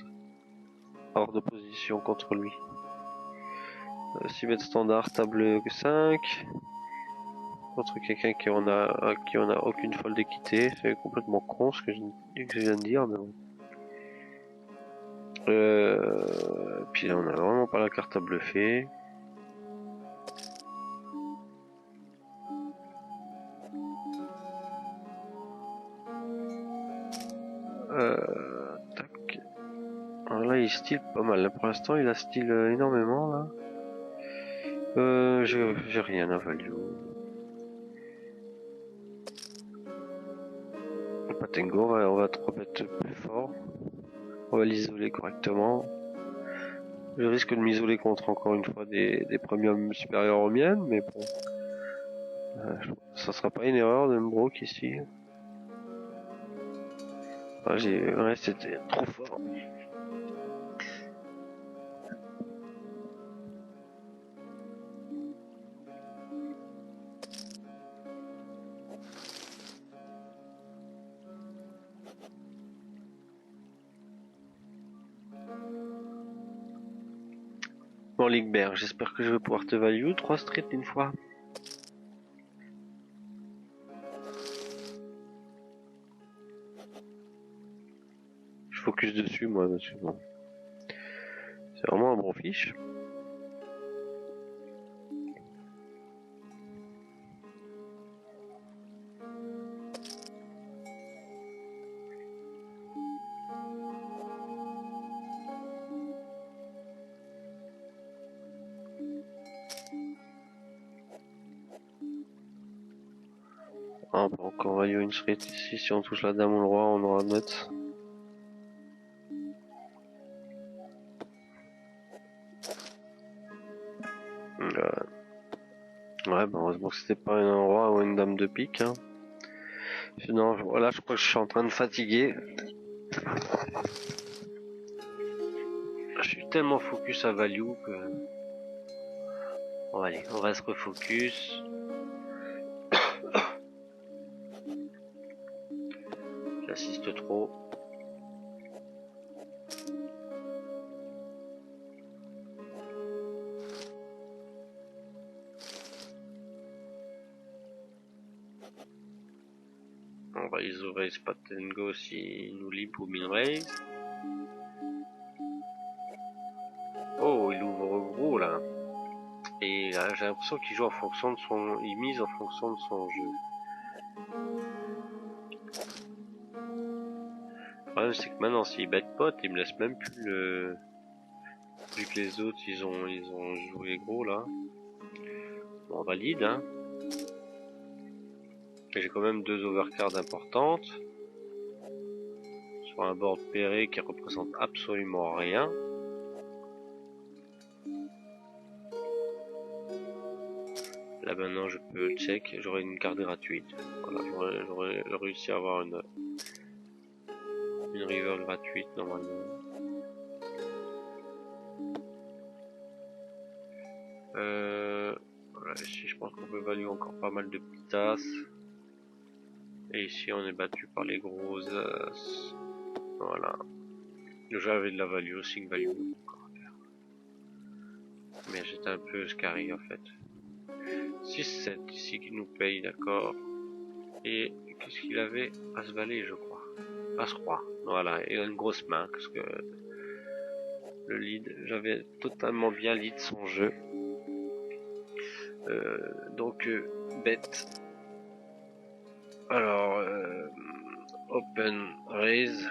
hors de position contre lui. 6 mètres standard, table 5 contre quelqu'un qui en a aucune folle d'équité. C'est complètement con ce que je viens de dire, mais bon. Puis là on a vraiment pas la carte à bluffer. Tac. Alors là il style pas mal, pour l'instant il a style énormément là. J'ai rien à value. Patengo, on va 3 bêtes plus fort. On va l'isoler correctement. Je risque de m'isoler contre encore une fois des premiums supérieurs aux miennes, mais bon. Ça sera pas une erreur de me broke ici. Ouais, c'était trop fort. Bon, Ligbert, j'espère que je vais pouvoir te value 3 streets une fois. Je focus dessus, moi, dessus. Bon. C'est vraiment un bon fiche. Ah, pas encore value une street ici. Si on touche la dame ou le roi, on aura net. Ouais, bah heureusement que c'était pas un roi ou une dame de pique. Hein. Sinon, voilà, je crois que je suis en train de fatiguer. Je suis tellement focus à value que... Bon allez, on va se refocus. J'assiste trop. On va les ouvrir spot and go s'il nous lit pour min raise. Oh, il ouvre gros là. Et là, j'ai l'impression qu'il joue en fonction de son... Il mise en fonction de son jeu. Le problème c'est que maintenant s'il bet pot, il me laisse même plus le... Vu que les autres ils ont joué gros là. Bon, on valide hein. J'ai quand même 2 overcards importantes. Sur un board pairé qui représente absolument rien. Là maintenant je peux check, j'aurai une carte gratuite. Voilà, j'aurais réussi à avoir une river gratuite normalement. Voilà, ici je pense qu'on peut value encore pas mal de petites tasses. Et ici on est battu par les grosses as. Voilà. J'avais de la value, single value encore à faire. Mais j'étais un peu scary en fait. 6-7 ici qui nous paye, d'accord. Et qu'est-ce qu'il avait? As-valet je crois. As-roi, voilà, et une grosse main parce que le lead, j'avais totalement bien lead son jeu. Donc bet. Alors open raise.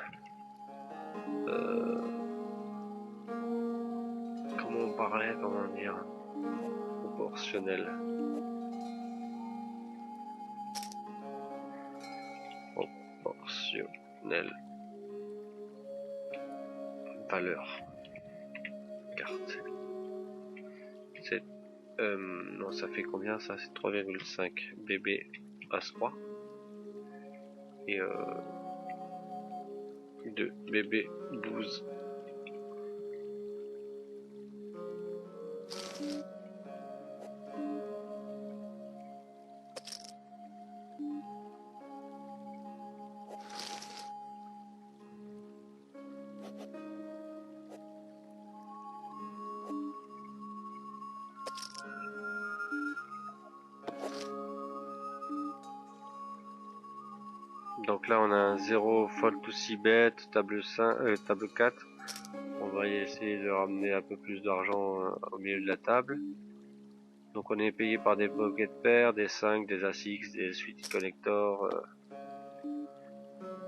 Comment on parlait, comment dire, proportionnel. Proportionnel. Valeur. Carte. C'est non, ça fait combien ça? C'est 3,5. Bébé As-3. Et 2 bébé 12. Donc là on a un 0 fold to 6 bet, table 4. On va essayer de ramener un peu plus d'argent au milieu de la table. Donc on est payé par des pocket pairs, des 5, des As-X, des Sweet Collector,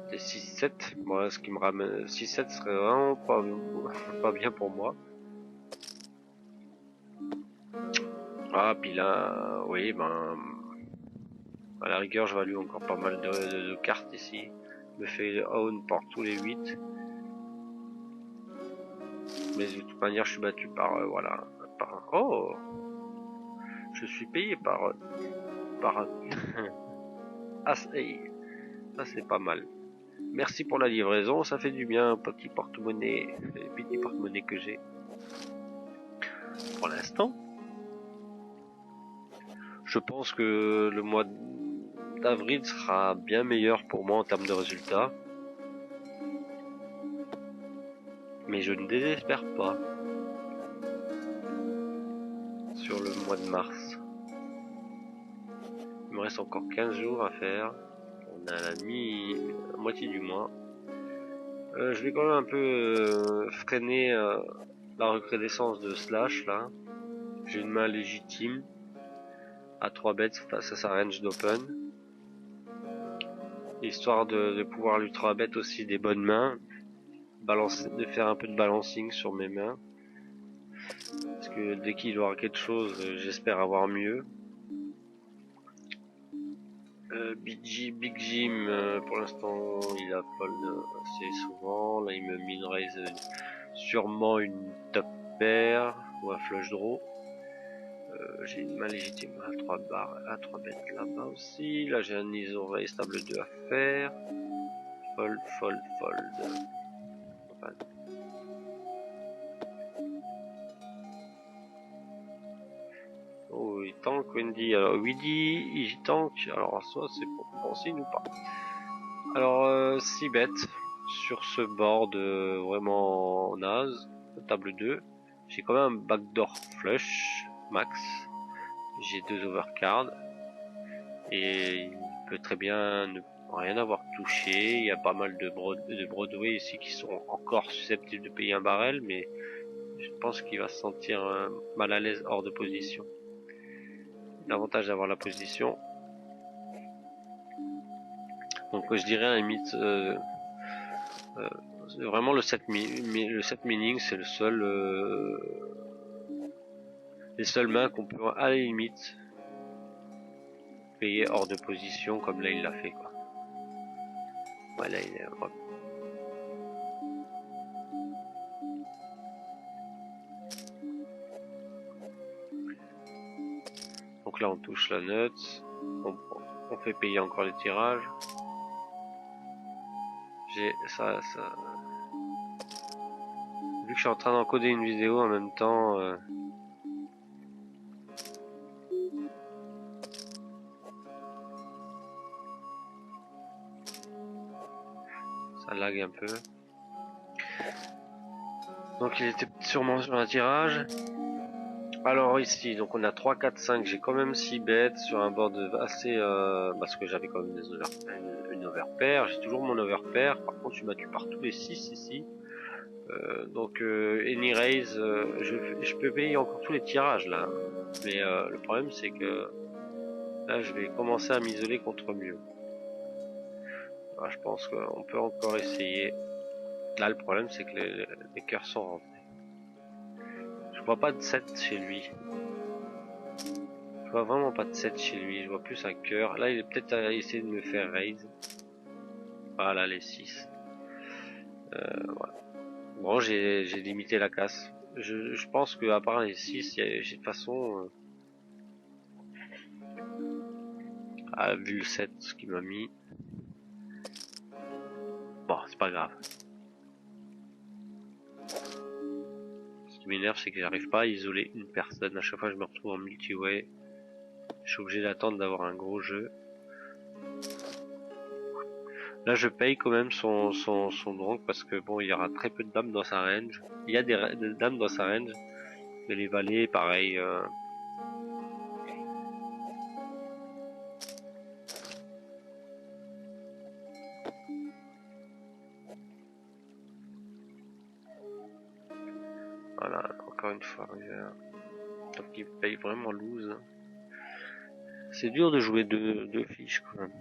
des 6-7. Moi ce qui me ramène 6-7 serait vraiment pas bien pour moi. Ah puis là, oui ben à la rigueur je value encore pas mal de cartes ici. Je me fais own par tous les 8. Mais de toute manière je suis battu par voilà. Oh, je suis payé par As-A. Ça c'est pas mal. Merci pour la livraison, ça fait du bien, petit porte-monnaie, petit porte-monnaie que j'ai. Pour l'instant, je pense que le mois d'avril sera bien meilleur pour moi en termes de résultats. Mais je ne désespère pas sur le mois de mars. Il me reste encore 15 jours à faire. On a la moitié du mois. Je vais quand même un peu freiner la recrudescence de Slash là. J'ai une main légitime à 3 bêtes face à sa range d'open. Histoire de pouvoir lui 3 bêtes aussi des bonnes mains. De faire un peu de balancing sur mes mains. Parce que dès qu'il aura quelque chose, j'espère avoir mieux. Big Jim, pour l'instant, il a fold assez souvent. Là, il me min raise sûrement une top pair ou un flush draw. J'ai une main légitime à 3 barres, à 3 bêtes là-bas aussi. Là, j'ai un ISO raise table 2 à faire. Fold, fold, fold. Enfin, oh, il tank Wendy. Alors, Weedy, il tank. Alors, soit c'est bon signe ou pas. Alors, 6 bêtes sur ce board vraiment naze. Table 2. J'ai quand même un backdoor flush max. J'ai 2 overcards. Et il peut très bien ne rien avoir touché. Il y a pas mal de Broadway ici qui sont encore susceptibles de payer un barrel, mais je pense qu'il va se sentir mal à l'aise hors de position. L'avantage d'avoir la position. Donc je dirais à la limite vraiment le set meaning, c'est le seul les seules mains qu'on peut à la limite payer hors de position, comme là il l'a fait quoi. Voilà, il est donc là on touche la note, on fait payer encore les tirages. J'ai ça. Vu que je suis en train d'encoder une vidéo en même temps, ça lag un peu. Donc il était sûrement sur un tirage. Alors ici, donc on a 3, 4, 5, j'ai quand même 6 bêtes sur un board assez... parce que j'avais quand même une overpair, j'ai toujours mon overpair, par contre tu m'as tué par tous les 6 ici. Donc any raise, je peux payer encore tous les tirages là, mais le problème c'est que là je vais commencer à m'isoler contre mieux. Alors, je pense qu'on peut encore essayer. Là le problème c'est que les cœurs sont rentrés. Je vois pas de 7 chez lui. Je vois vraiment pas de 7 chez lui, je vois plus un cœur. Là il est peut-être à essayer de me faire raise. Voilà les 6. Voilà. Bon j'ai limité la casse. Je pense que à part les 6, j'ai de toute façon... vu le 7 ce qu'il m'a mis. Bon c'est pas grave. Ce qui m'énerve c'est que j'arrive pas à isoler une personne. À chaque fois je me retrouve en multi-way. Je suis obligé d'attendre d'avoir un gros jeu. Là je paye quand même son donk parce que bon il y aura très peu de dames dans sa range. Il y a des dames dans sa range. Mais les valets pareil. Voilà, encore une fois river. Donc il paye vraiment loose. C'est dur de jouer deux fiches quand même.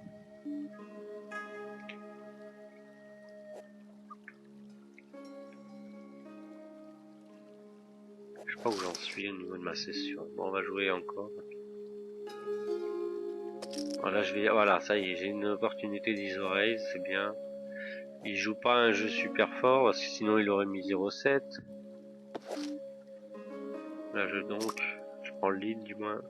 Je sais pas où j'en suis au niveau de ma session. Bon on va jouer encore. Voilà, voilà, ça y est, j'ai une opportunité d'ISO raise, c'est bien. Il joue pas un jeu super fort parce que sinon il aurait mis 0,7. Là je prends le lead du moins.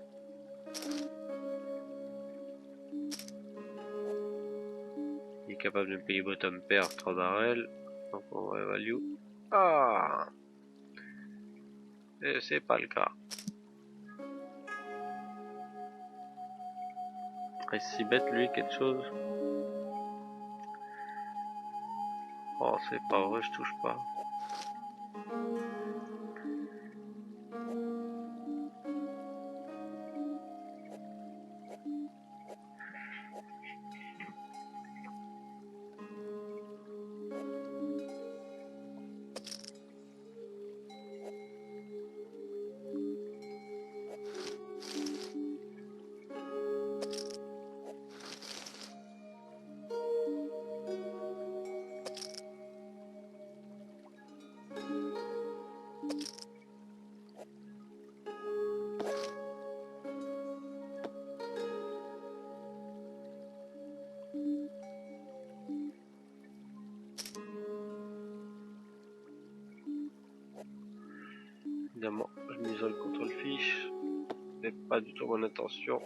Il est capable de me payer bottom pair 3 barrels. Donc on va value. Ah! Et c'est pas le cas. Et si bête lui quelque chose. Oh c'est pas vrai, je touche pas. Une isole contre le fiche. C'est pas du tout mon intention.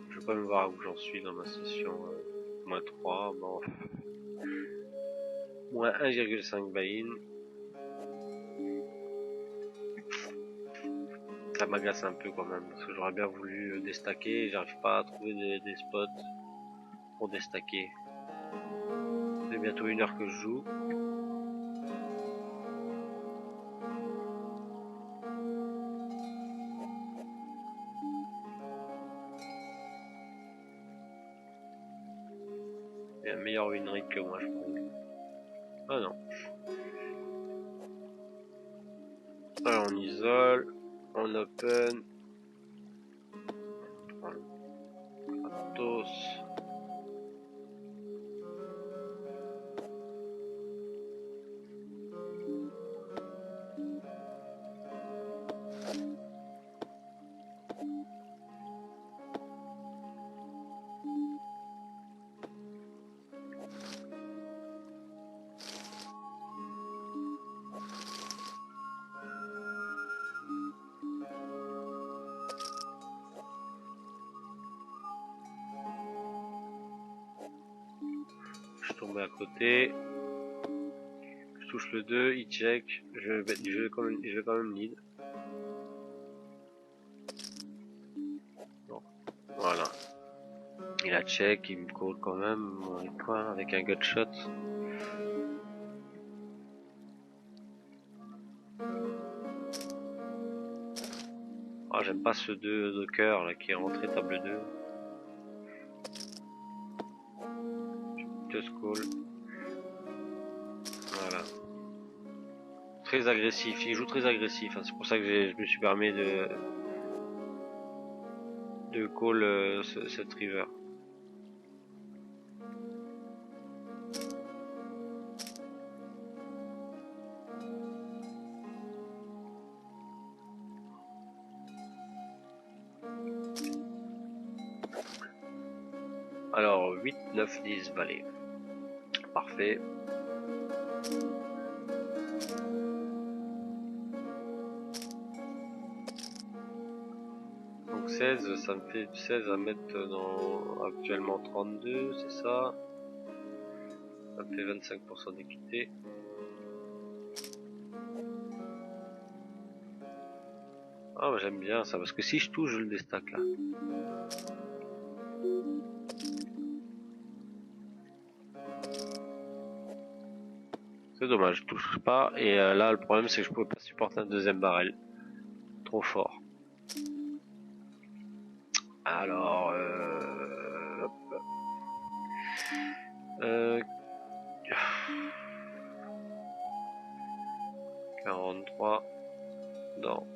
Je vais pas me voir où j'en suis dans ma station. Moins 3, bon. Moins 1,5 buy-in. Ça m'agace un peu quand même, parce que j'aurais bien voulu déstacker et j'arrive pas à trouver des spots pour déstacker. C'est bientôt 1 heure que je joue. Il y a un meilleur win rate que moi, je crois. Ah non. Alors on isole, on open. Gratos. Je suis tombé à côté. Je touche le 2, il check. Je vais quand même lead. Bon, voilà. Il a check, il me call quand même. Quoi, avec un gutshot. Ah, j'aime pas ce 2 de cœur là qui est rentré table 2. Just call. Voilà. Très agressif, il joue très agressif. Hein. C'est pour ça que je me suis permis de call cette river. Alors 8, 9, 10 valet. Parfait. Donc 16, ça me fait 16 à mettre dans actuellement 32, c'est ça. Ça me fait 25% d'équité. Ah bah, j'aime bien ça, parce que si je touche, je le déstack là. C'est dommage, je touche pas. Et là, le problème, c'est que je pouvais pas supporter un deuxième barrel. Trop fort. Alors, hop. 43 dans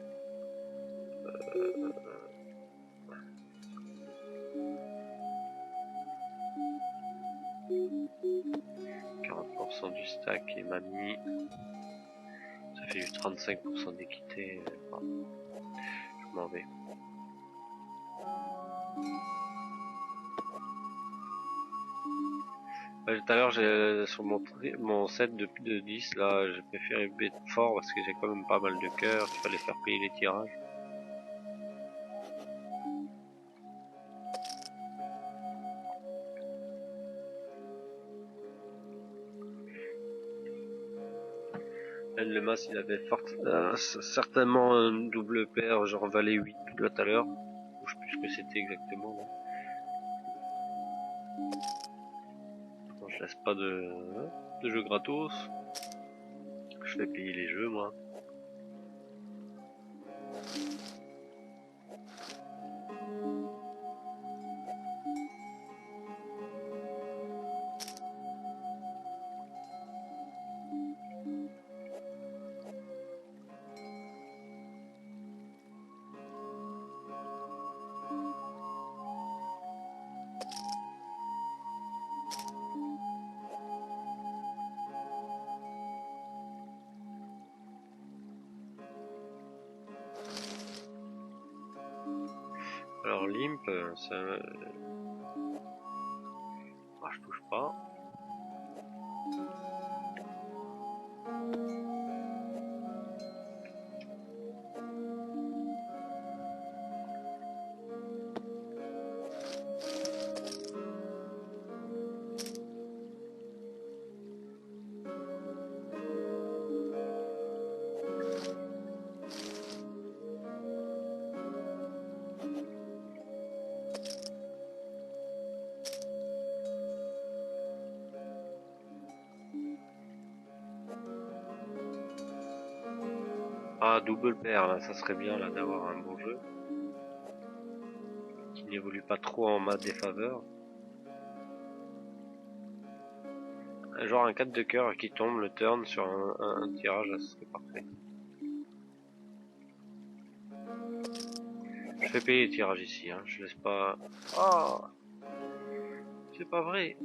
40% du stack et mamie. Ça fait juste 35% d'équité. Je m'en vais. Tout à l'heure, sur mon set de 10, là, j'ai préféré bet fort parce que j'ai quand même pas mal de cœurs. Il fallait faire payer les tirages. Le mas, il avait certainement un double paire, genre valet 8 là tout à l'heure. Je sais plus ce que c'était exactement. Là. Bon, je laisse pas de jeux gratos. Je fais payer les jeux, moi. Alors Limp, ça... je touche pas. Ah, double paire, là, ça serait bien là d'avoir un bon jeu qui n'évolue pas trop en ma défaveur. Genre un 4 de cœur qui tombe le turn sur un tirage, là, ce serait parfait. Je fais payer les tirages ici, hein. Je laisse pas... Oh, c'est pas vrai.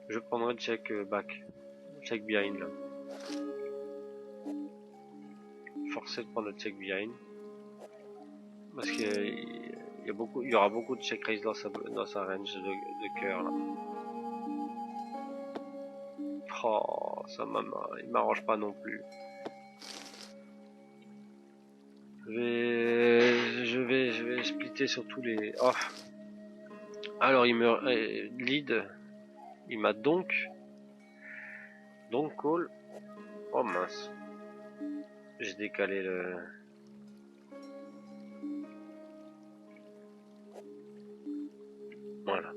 Je prendrai le check back, check behind là. Forcé de prendre le check behind. Parce qu'il y aura beaucoup de check raise dans sa range de cœur là. Oh, il m'arrange pas non plus. Je vais splitter sur tous les... Oh. Alors il me lead, il m'a donc call. Oh mince, j'ai décalé le... Voilà.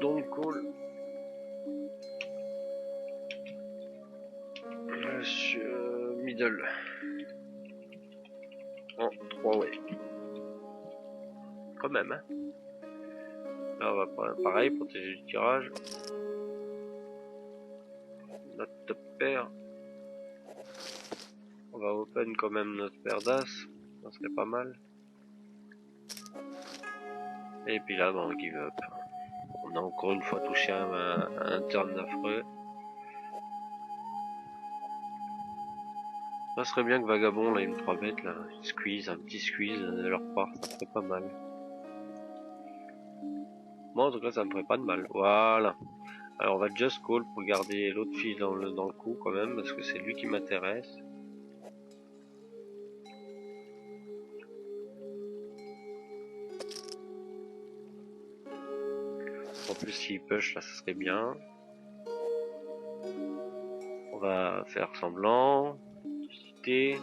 Donc call. Middle. En 3 way. Quand même, hein. Là on va pareil, protéger le tirage. Notre top pair. On va open quand même notre paire d'as. Ça serait pas mal. Et puis là, on give up. On a encore une fois touché un turn affreux. Ça serait bien que Vagabond, là, il me 3 bêtes, là. Squeeze, un petit squeeze de leur part, ça serait pas mal. Moi, en tout cas, ça me ferait pas de mal. Voilà. Alors, on va just call pour garder l'autre fille dans le coup, quand même, parce que c'est lui qui m'intéresse. En plus, s'il push, là, ça serait bien. On va faire semblant. Citer.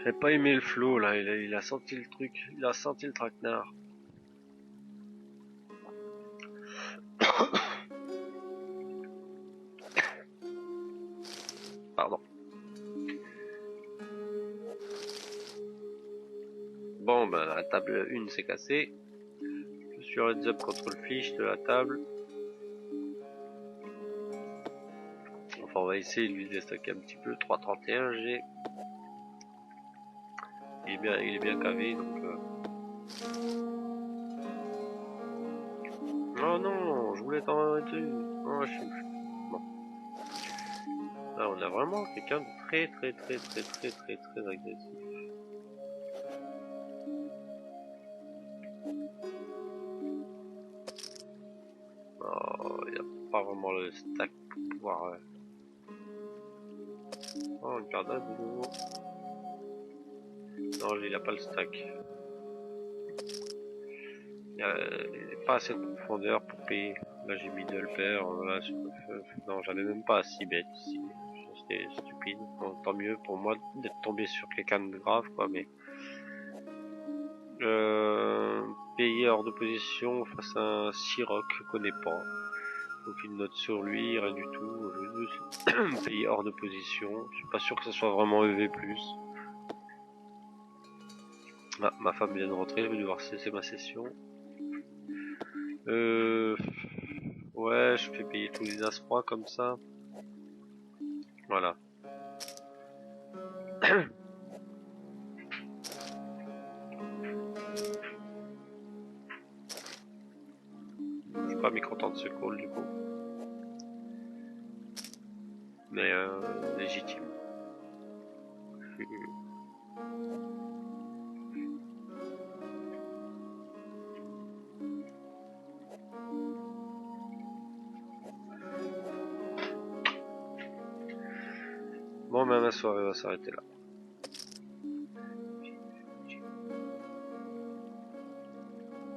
J'ai pas aimé le flow là, il a senti le truc, il a senti le traquenard. Pardon. Bon ben la table 1 s'est cassée. Je suis heads up contre le fiche de la table. Enfin on va essayer de lui déstacker un petit peu. 3,31 G. Il est bien cavé donc... Oh non, je voulais t'en dessus. Oh, bon. Là on a vraiment quelqu'un de très agressif. Oh, il n'y a pas vraiment le stack pour pouvoir... Oh, une carte de nouveau. Non, il a pas le stack. Il n'est pas assez de profondeur pour payer. Là, j'ai mis 2 le pair. Là, non, j'avais même pas 6 bêtes ici. C'était stupide. Bon, tant mieux pour moi d'être tombé sur quelqu'un de grave, quoi. Mais payer hors de position face à un Siroc que je connais pas. Aucune note sur lui, rien du tout. Je veux juste payer hors de position. Je suis pas sûr que ce soit vraiment EV+. Ah, ma femme vient de rentrer, je vais devoir cesser ma session. Ouais, je fais payer tous les As-Rois comme ça. Voilà. Je suis pas mécontent de ce call du coup. Mais légitime. Bon, ben ma soirée va s'arrêter là.